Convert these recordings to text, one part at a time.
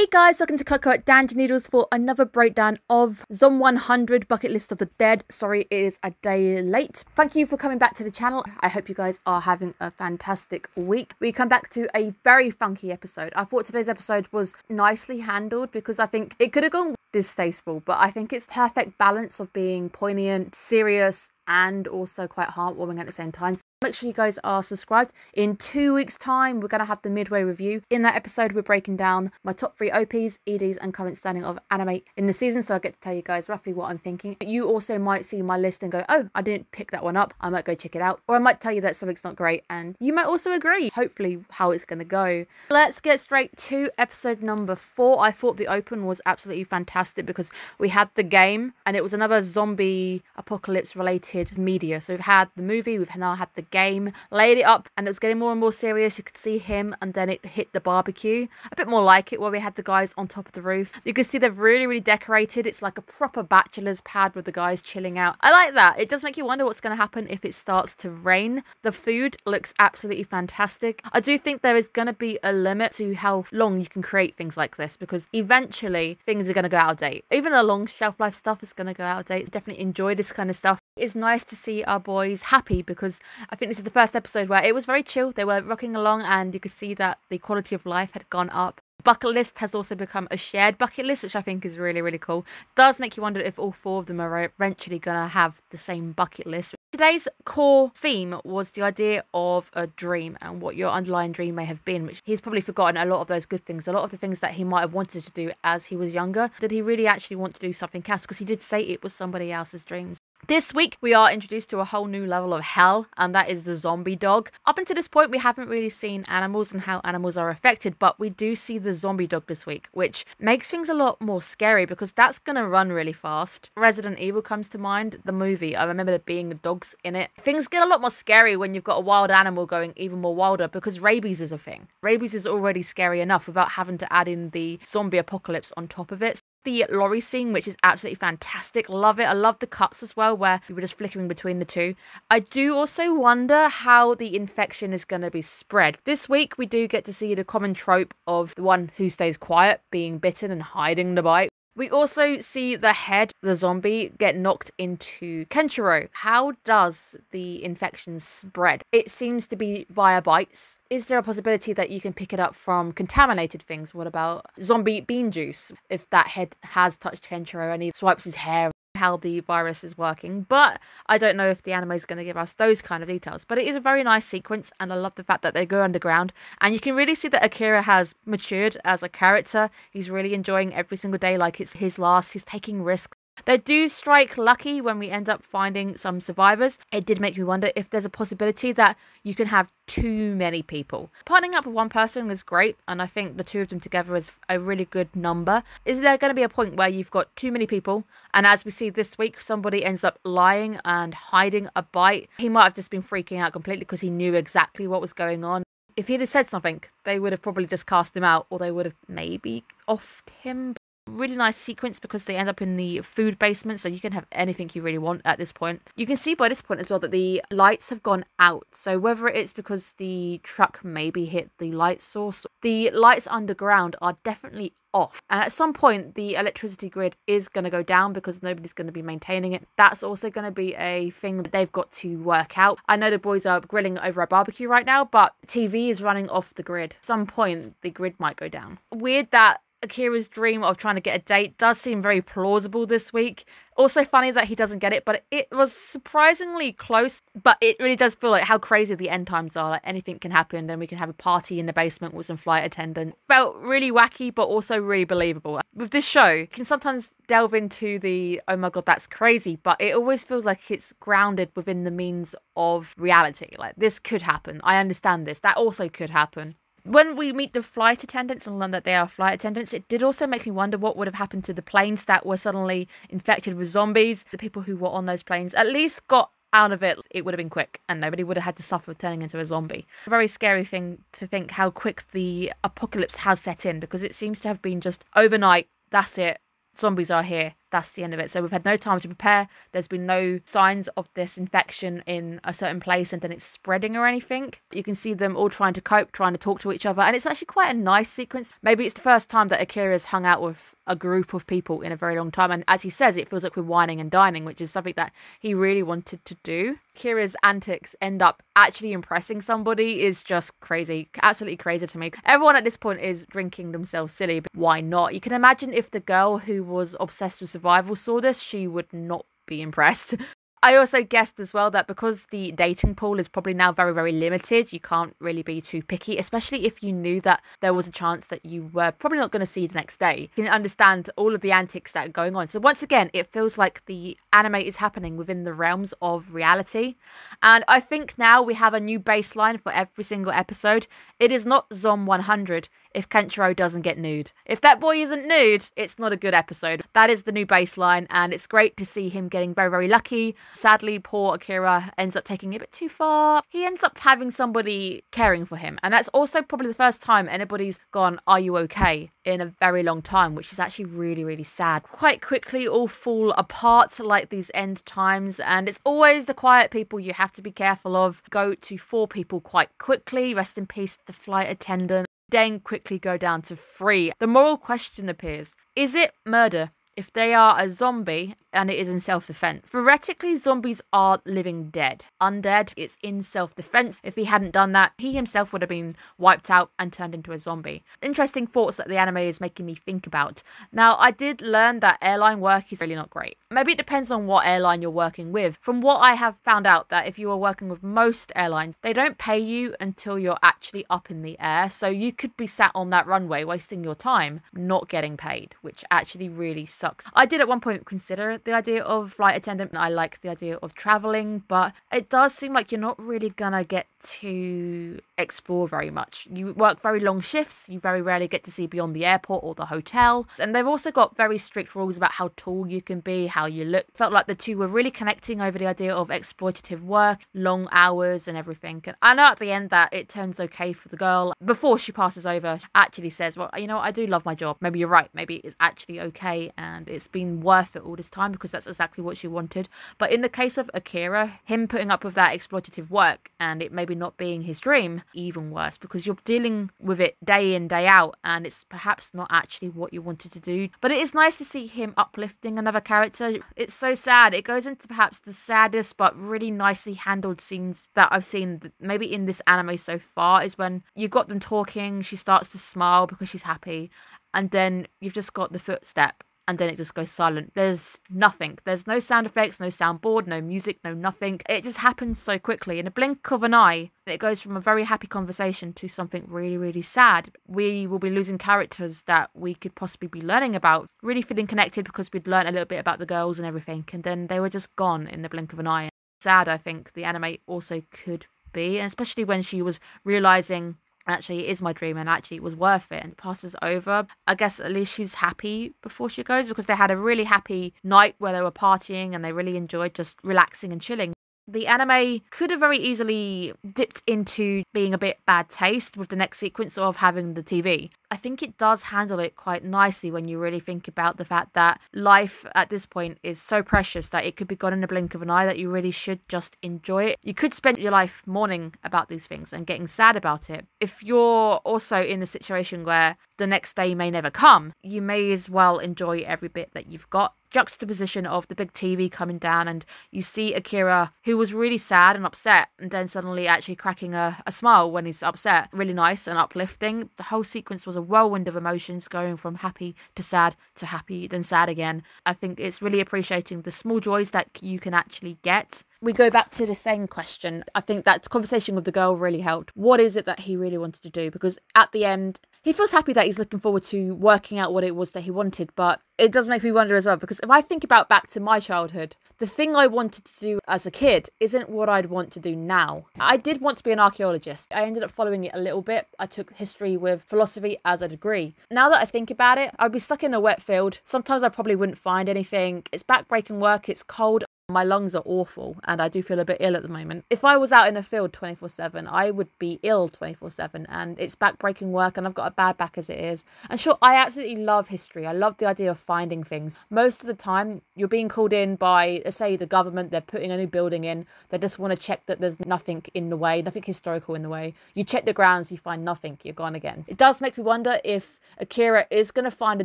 Hey guys, welcome to Clockwork Noodles for another breakdown of Zom 100 Bucket List of the Dead. Sorry, it is a day late. Thank you for coming back to the channel. I hope you guys are having a fantastic week. We come back to a very funky episode. I thought today's episode was nicely handled because I think it could have gone distasteful, but I think it's perfect balance of being poignant, serious, and also quite heartwarming at the same time. Make sure you guys are subscribed. In 2 weeks' time, we're going to have the midway review. In that episode, we're breaking down my top 3 OPs, EDs, and current standing of anime in the season, so I get to tell you guys roughly what I'm thinking. You also might see my list and go, oh, I didn't pick that one up. I might go check it out. Or I might tell you that something's not great, and you might also agree, hopefully, how it's going to go. Let's get straight to episode number 4. I thought the open was absolutely fantastic because we had the game, and it was another zombie apocalypse related media. So we've had the movie, we've now had the game, laid it up, and it was getting more and more serious. You could see him, and then it hit the barbecue. A bit more like it, where we had the guys on top of the roof. You can see they've really decorated. It's like a proper bachelor's pad with the guys chilling out. I like that. It does make you wonder what's going to happen if it starts to rain. The food looks absolutely fantastic. I do think there is going to be a limit to how long you can create things like this, because eventually things are going to go out of date. Even the long shelf life stuff is going to go out of date. Definitely enjoy this kind of stuff. It's nice to see our boys happy, because I think this is the first episode where it was very chill. They were rocking along, and you could see that the quality of life had gone up. Bucket list has also become a shared bucket list, which I think is really cool. Does make you wonder if all 4 of them are eventually going to have the same bucket list. Today's core theme was the idea of a dream and what your underlying dream may have been, which he's probably forgotten a lot of those good things, a lot of the things that he might have wanted to do as he was younger. Did he really actually want to do something else? Because he did say it was somebody else's dreams. This week, we are introduced to a whole new level of hell, and that is the zombie dog. Up until this point, we haven't really seen animals and how animals are affected, but we do see the zombie dog this week, which makes things a lot more scary because that's going to run really fast. Resident Evil comes to mind, the movie. I remember there being dogs in it. Things get a lot more scary when you've got a wild animal going even more wilder, because rabies is a thing. Rabies is already scary enough without having to add in the zombie apocalypse on top of it. The lorry scene, which is absolutely fantastic. Love it. I love the cuts as well, where we were just flickering between the two. I do also wonder how the infection is going to be spread. This week, we do get to see the common trope of the one who stays quiet, being bitten and hiding the bite. We also see the head, the zombie, get knocked into Kenshiro. How does the infection spread? It seems to be via bites. Is there a possibility that you can pick it up from contaminated things? What about zombie bean juice? If that head has touched Kenshiro and he swipes his hair, how the virus is working. But I don't know if the anime is going to give us those kind of details. But it is a very nice sequence, and I love the fact that they go underground, and you can really see that Akira has matured as a character. He's really enjoying every single day like it's his last. He's taking risks. They do strike lucky when we end up finding some survivors. It did make me wonder if there's a possibility that you can have too many people. Partnering up with one person is great, and I think the 2 of them together is a really good number. Is there going to be a point where you've got too many people, and as we see this week, somebody ends up lying and hiding a bite? He might have just been freaking out completely because he knew exactly what was going on. If he'd have said something, they would have probably just cast him out, or they would have maybe offed him. Really nice sequence because they end up in the food basement, so you can have anything you really want at this point. You can see by this point as well that the lights have gone out, so whether it's because the truck maybe hit the light source, the lights underground are definitely off, and at some point the electricity grid is going to go down because nobody's going to be maintaining it. That's also going to be a thing that they've got to work out. I know the boys are grilling over a barbecue right now, but TV is running off the grid. At some point the grid might go down. Weird that Akira's dream of trying to get a date does seem very plausible this week. Also funny that he doesn't get it, but it was surprisingly close. But it really does feel like how crazy the end times are. Like anything can happen, and we can have a party in the basement with some flight attendant. Felt really wacky, but also really believable. With this show, you can sometimes delve into the, oh my god, that's crazy, but it always feels like it's grounded within the means of reality. Like, this could happen. I understand this. That also could happen. When we meet the flight attendants and learn that they are flight attendants, it did also make me wonder what would have happened to the planes that were suddenly infected with zombies. The people who were on those planes at least got out of it. It would have been quick, and nobody would have had to suffer turning into a zombie. A very scary thing to think how quick the apocalypse has set in, because it seems to have been just overnight. That's it. Zombies are here. that's the end of it. So we've had no time to prepare. There's been no signs of this infection in a certain place and then it's spreading or anything. You can see them all trying to cope, trying to talk to each other, and it's actually quite a nice sequence. Maybe it's the first time that Akira's hung out with a group of people in a very long time, and as he says, it feels like we're whining and dining, which is something that he really wanted to do. Kira's antics end up actually impressing somebody is just crazy, absolutely crazy to me. Everyone at this point is drinking themselves silly, but why not? You can imagine if the girl who was obsessed with survival saw this, she would not be impressed. I also guessed as well that because the dating pool is probably now very, very limited, you can't really be too picky, especially if you knew that there was a chance that you were probably not going to see the next day. You can understand all of the antics that are going on. So once again, it feels like the anime is happening within the realms of reality. And I think now we have a new baseline for every single episode. It is not Zom 100 if Kenshiro doesn't get nude. If that boy isn't nude, it's not a good episode. That is the new baseline, and it's great to see him getting very, very lucky. Sadly, poor Akira ends up taking it a bit too far. He ends up having somebody caring for him, and that's also probably the first time anybody's gone, "Are you okay?" in a very long time, which is actually really, really sad. Quite quickly, all fall apart like these end times, and it's always the quiet people you have to be careful of. Go to 4 people quite quickly. Rest in peace, the flight attendant. Then quickly go down to 3. The moral question appears. Is it murder if they are a zombie and it is in self-defense? Theoretically, zombies are living dead. Undead, it's in self-defense. If he hadn't done that, he himself would have been wiped out and turned into a zombie. Interesting thoughts that the anime is making me think about. Now, I did learn that airline work is really not great. Maybe it depends on what airline you're working with. From what I have found out, that if you are working with most airlines, they don't pay you until you're actually up in the air. So you could be sat on that runway wasting your time not getting paid, which actually really sucks. I did at one point consider the idea of flight attendant. I like the idea of traveling, but it does seem like you're not really gonna get to explore very much. You work very long shifts. You very rarely get to see beyond the airport or the hotel. And they've also got very strict rules about how tall you can be, how you look. Felt like the two were really connecting over the idea of exploitative work, long hours and everything. And I know at the end that it turns okay for the girl. Before she passes over, she actually says, well, you know, I do love my job. Maybe you're right. Maybe it's actually okay and it's been worth it all this time, because that's exactly what she wanted. But in the case of Akira, him putting up with that exploitative work and it maybe not being his dream, even worse, because you're dealing with it day in, day out, and it's perhaps not actually what you wanted to do. But it is nice to see him uplifting another character. It's so sad. It goes into perhaps the saddest but really nicely handled scenes that I've seen maybe in this anime so far, is when you've got them talking, she starts to smile because she's happy, and then you've just got the footstep, and then it just goes silent. There's nothing. There's no sound effects, no soundboard, no music, no nothing. It just happens so quickly. In a blink of an eye, it goes from a very happy conversation to something really, really sad. We will be losing characters that we could possibly be learning about, really feeling connected because we'd learned a little bit about the girls and everything, and then they were just gone in the blink of an eye. Sad, I think, the anime also could be, and especially when she was realising, actually it is my dream and actually it was worth it, and it passes over. I guess at least she's happy before she goes, because they had a really happy night where they were partying and they really enjoyed just relaxing and chilling. The anime could have very easily dipped into being a bit bad taste with the next sequence of having the TV. I think it does handle it quite nicely when you really think about the fact that life at this point is so precious that it could be gone in a blink of an eye, that you really should just enjoy it. You could spend your life mourning about these things and getting sad about it. If you're also in a situation where the next day may never come, you may as well enjoy every bit that you've got. Juxtaposition of the big TV coming down, and you see Akira, who was really sad and upset, and then suddenly actually cracking a smile when he's upset. Really nice and uplifting. The whole sequence was a whirlwind of emotions, going from happy to happy, then sad again. I think it's really appreciating the small joys that you can actually get. We go back to the same question. I think that conversation with the girl really helped. What is it that he really wanted to do? Because at the end, he feels happy that he's looking forward to working out what it was that he wanted, but it does make me wonder as well, because if I think about back to my childhood, the thing I wanted to do as a kid isn't what I'd want to do now. I did want to be an archaeologist. I ended up following it a little bit. I took history with philosophy as a degree. Now that I think about it, I'd be stuck in a wet field. Sometimes I probably wouldn't find anything. It's backbreaking work. It's cold. My lungs are awful and I do feel a bit ill at the moment. If I was out in a field 24/7, I would be ill 24/7, and it's back-breaking work and I've got a bad back as it is. And sure, I absolutely love history. I love the idea of finding things. Most of the time, you're being called in by, say, the government. They're putting a new building in. They just want to check that there's nothing in the way, nothing historical in the way. You check the grounds, you find nothing, you're gone again. It does make me wonder if Akira is going to find a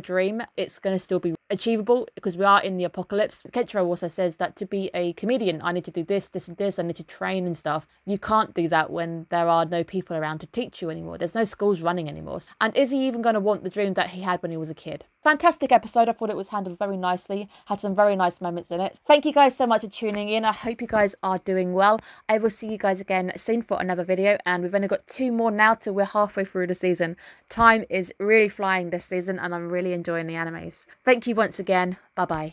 dream, it's going to still be achievable, because we are in the apocalypse. Kenshiro also says that to be a comedian, I need to do this, this and this, I need to train and stuff. You can't do that when there are no people around to teach you anymore. There's no schools running anymore. And is he even going to want the dream that he had when he was a kid? Fantastic episode. I thought it was handled very nicely, had some very nice moments in it. Thank you guys so much for tuning in. I hope you guys are doing well. I will see you guys again soon for another video, and we've only got 2 more now till we're halfway through the season. Time is really flying this season and I'm really enjoying the animes. Thank you once again. Bye bye.